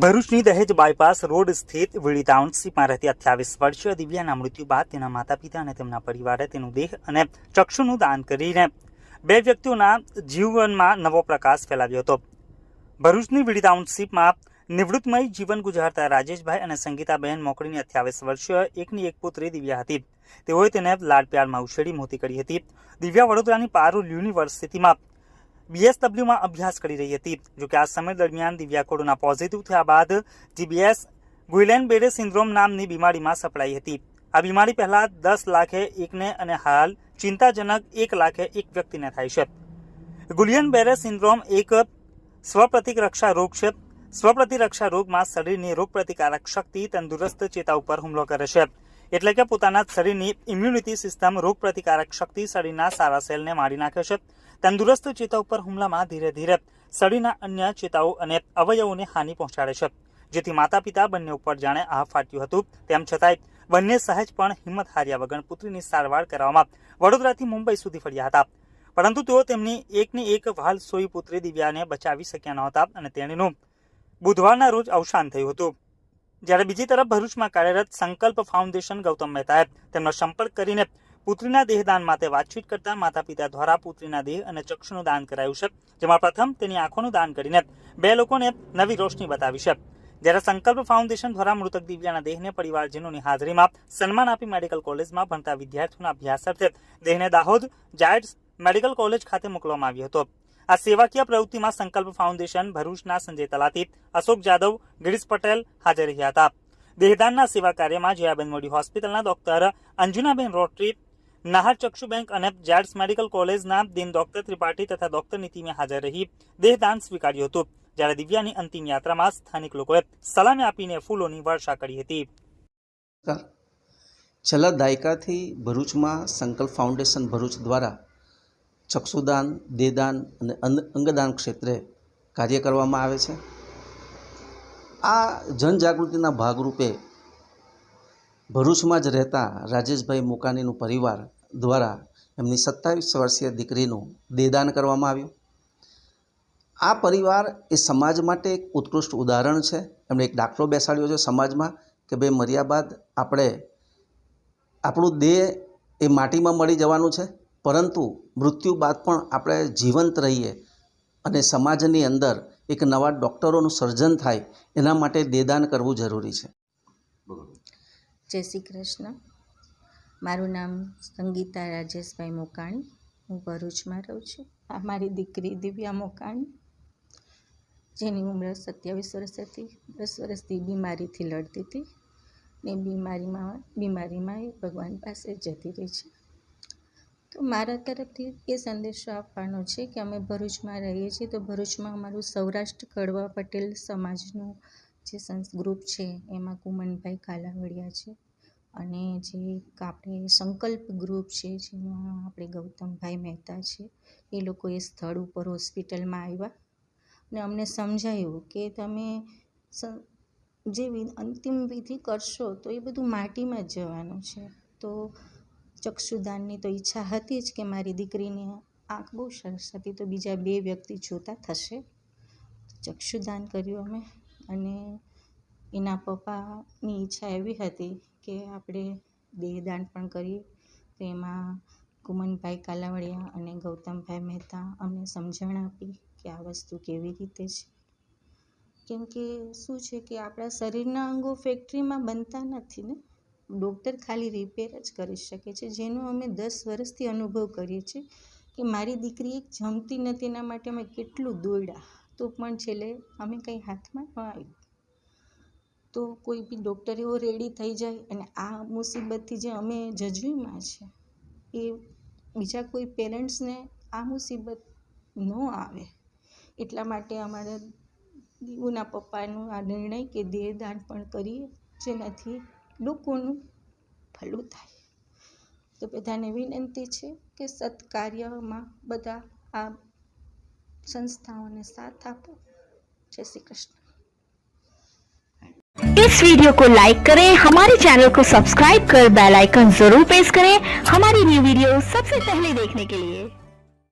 ભરૂચની દહેજ bypass road સ્થિત વીડી ટાઉનશીપમાં રહેતી 28 વર્ષીય દિવ્યાના મૃત્યુ બાદ તેના માતા પિતા અને તેમના પરિવારે તેનું દેહ અને ચક્ષુનું દાન કરીને બે વ્યક્તિઓના જીવનમાં નવો પ્રકાશ ફેલાવ્યો હતો. ભરૂચની વીડી ટાઉનશીપમાં નિવૃત્તમય જીવન ગુજારતા રાજેશભાઈ અને સંગીતાબેન મોકળીની 28 વર્ષીય એકની એક પુત્રી દિવ્યા હતી. તેઓએ તેને લાડ પ્યારમાં ઉછેરી મોટી કરી હતી. દિવ્યા વડોદરાની પારુલ યુનિવર્સિટીમાં BSWમાં અભ્યાસ કરી રહી હતી. જોકે આ સમય દરમિયાન દિવ્યા કોરોના પોઝિટિવ થયા બાદ GBS ગુઇલેન બેરે સિન્ડ્રોમ નામની બીમારીમાં સપડાઈ હતી. આ બીમારી પહેલા 10 લાખે એકને અને હાલ ચિંતાજનક 1 લાખે એક વ્યક્તિને થાય છે. ગુઇલેન બેરે સિન્ડ્રોમ એક સ્વપ્રતિરક્ષા રોગ છે. સ્વપ્રતિરક્ષા રોગમાં શરીરની રોગપ્રતિકારક શક્તિ તંદુરસ્ત ચેતા ઉપર હુમલો કરે છે. એટલે કે પોતાના શરીરની ઇમ્યુનિટી સિસ્ટમ રોગપ્રતિકારક શક્તિ શરીરના સારા સેલને મારી નાખે છે. તંદુરસ્ત ચેતા ઉપર હુમલામાં ધીરે ધીરે શરીરના અન્ય ચેતાઓ અને અવયવોને હાનિ પહોંચાડે છે, જેથી માતા પિતા બંને ઉપર જાણે આહ ફાટ્યું હતું. તેમ છતાંય બંને સહેજ પણ હિંમત હાર્યા વગર પુત્રીની સારવાર કરવામાં વડોદરાથી મુંબઈ સુધી ફર્યા હતા. પરંતુ તેઓ તેમની એકની એક વહાલ સોઈ પુત્રી દિવ્યાને બચાવી શક્યા નહોતા અને તેણીનું બુધવારના રોજ અવસાન થયું હતું. જ્યારે બીજી તરફ ભરૂચમાં કાર્યરત સંકલ્પ ફાઉન્ડેશન ગૌતમ મહેતાએ તેમનો સંપર્ક કરીને પુત્રીના દેહદાન માટે વાતચીત કરતા માતા પિતા દ્વારા પુત્રીના દેહ અને ચક્ષુનું દાન કરાયું છે, જેમાં પ્રથમ તેની આંખોનું દાન કરીને 2 લોકોને નવી રોશની બતાવી છે. જ્યારે સંકલ્પ ફાઉન્ડેશન દ્વારા મૃતક દિવ્યાના દેહને પરિવારજનોની હાજરીમાં સન્માન આપી મેડિકલ કોલેજમાં ભણતા વિદ્યાર્થીઓના અભ્યાસ અર્થે દેહને દાહોદ જાયડ્સ મેડિકલ કોલેજ ખાતે મોકલવામાં આવ્યો હતો. આ સેવાકીય પ્રવૃત્તિમાં સંકલ્પ ફાઉન્ડેશન ભરૂચના સંજય તલાટી, અશોક જાદવ, ગિરીશ પટેલ હાજર રહ્યા હતા. દેહદાનના સેવા કાર્યમાં જયાબેન મોદી હોસ્પિટલના ડોક્ટર અંજુનાબેન રોટરી, નાહર ચક્ષુ બેંક અને જાયડ્સ મેડિકલ કોલેજના દીન ડોક્ટર ત્રિપાઠી તથા ડોક્ટર નીતિમે હાજર રહી દેહદાન સ્વીકાર્યું હતું. જ્યારે દિવ્યાની અંતિમ યાત્રામાં સ્થાનિક લોકોએ સલામી આપીને ફૂલોની વર્ષા કરી હતી. છેલ્લા દાયકાથી ભરૂચમાં સંકલ્પ ફાઉન્ડેશન ભરૂચ દ્વારા ચક્ષુદાન, દેહદાન અને અંગદાન ક્ષેત્રે કાર્ય કરવામાં આવે છે. આ જનજાગૃતિના ભાગરૂપે ભરૂચમાં જ રહેતા રાજેશભાઈ મોકાણીનું પરિવાર દ્વારા એમની 27 વર્ષીય દીકરીનું દેહદાન કરવામાં આવ્યું. આ પરિવાર એ સમાજ માટે એક ઉત્કૃષ્ટ ઉદાહરણ છે. એમણે એક દાખલો બેસાડ્યો છે સમાજમાં કે ભાઈ મર્યા બાદ આપણું દેહ એ માટીમાં મળી જવાનું છે, પરંતુ મૃત્યુ બાદ પણ આપણે જીવંત રહીએ અને સમાજની અંદર એક નવા ડૉક્ટરોનું સર્જન થાય એના માટે દેહદાન કરવું જરૂરી છે. જય શ્રી કૃષ્ણ. મારું નામ સંગીતા રાજેશભાઈ મોકાણી. હું ભરૂચમાં રહું છું. આ મારી દીકરી દિવ્યા મોકાણી, જેની ઉંમર 27 વર્ષ હતી. 10 વર્ષથી બીમારીથી લડતી હતી ને બીમારીમાં એ ભગવાન પાસે જતી રહી છે. તો મારા તરફથી એ સંદેશો આપવાનો છે કે અમે ભરૂચમાં રહીએ છીએ, તો ભરૂચમાં અમારું સૌરાષ્ટ્ર કડવા પટેલ સમાજનું જે ગ્રુપ છે એમાં કુમનભાઈ કાલાવડિયા છે, અને જે આપણે સંકલ્પ ગ્રુપ છે જેમાં આપણે ગૌતમભાઈ મહેતા છે. એ લોકો એ સ્થળ ઉપર હોસ્પિટલમાં આવ્યા અને અમને સમજાયું કે તમે જે અંતિમ વિધિ કરશો તો એ બધું માટીમાં જ જવાનું છે. તો ચક્ષુદાનની તો ઈચ્છા હતી જ કે મારી દીકરીની આંખ બહુ સરસ હતી, તો બીજા 2 વ્યક્તિ જોતા થશે. ચક્ષુદાન કર્યું અમે, અને એના પપ્પાની ઈચ્છા એવી હતી કે આપણે દેહદાન પણ કરીએ. તો એમાં કુમનભાઈ કાલાવડિયા અને ગૌતમભાઈ મહેતા અમને સમજણ આપી કે આ વસ્તુ કેવી રીતે છે. કેમ કે શું છે કે આપણા શરીરના અંગો ફેક્ટરીમાં બનતા નથી ને, ડૉક્ટર ખાલી રિપેર જ કરી શકે છે, જેનો અમે 10 વર્ષથી અનુભવ કરીએ છીએ કે મારી દીકરી એક જમતી નથી, એના માટે અમે કેટલું દોડ્યા, તો પણ છેલ્લે અમે કંઈ હાથમાં ન આવ્યું. તો કોઈ બી ડૉક્ટર એવો રેડી થઈ જાય અને આ મુસીબતથી જે અમે જજવીમાં છે એ બીજા કોઈ પેરેન્ટ્સને આ મુસીબત ન આવે, એટલા માટે અમારા દીવુના પપ્પાનો આ નિર્ણય કે દેહદાન પણ કરીએ, જેનાથી લોકોનું ભલું થાય. તો બધાને વિનંતી છે કે સત્કાર્યમાં બધા આ સંસ્થાઓને સાથ આપો. જય શ્રી કૃષ્ણ. इस वीडियो को लाइक करें, हमारे चैनल को सब्सक्राइब कर बेल आइकन जरूर प्रेस करें हमारी न्यू वीडियो सबसे पहले देखने के लिए।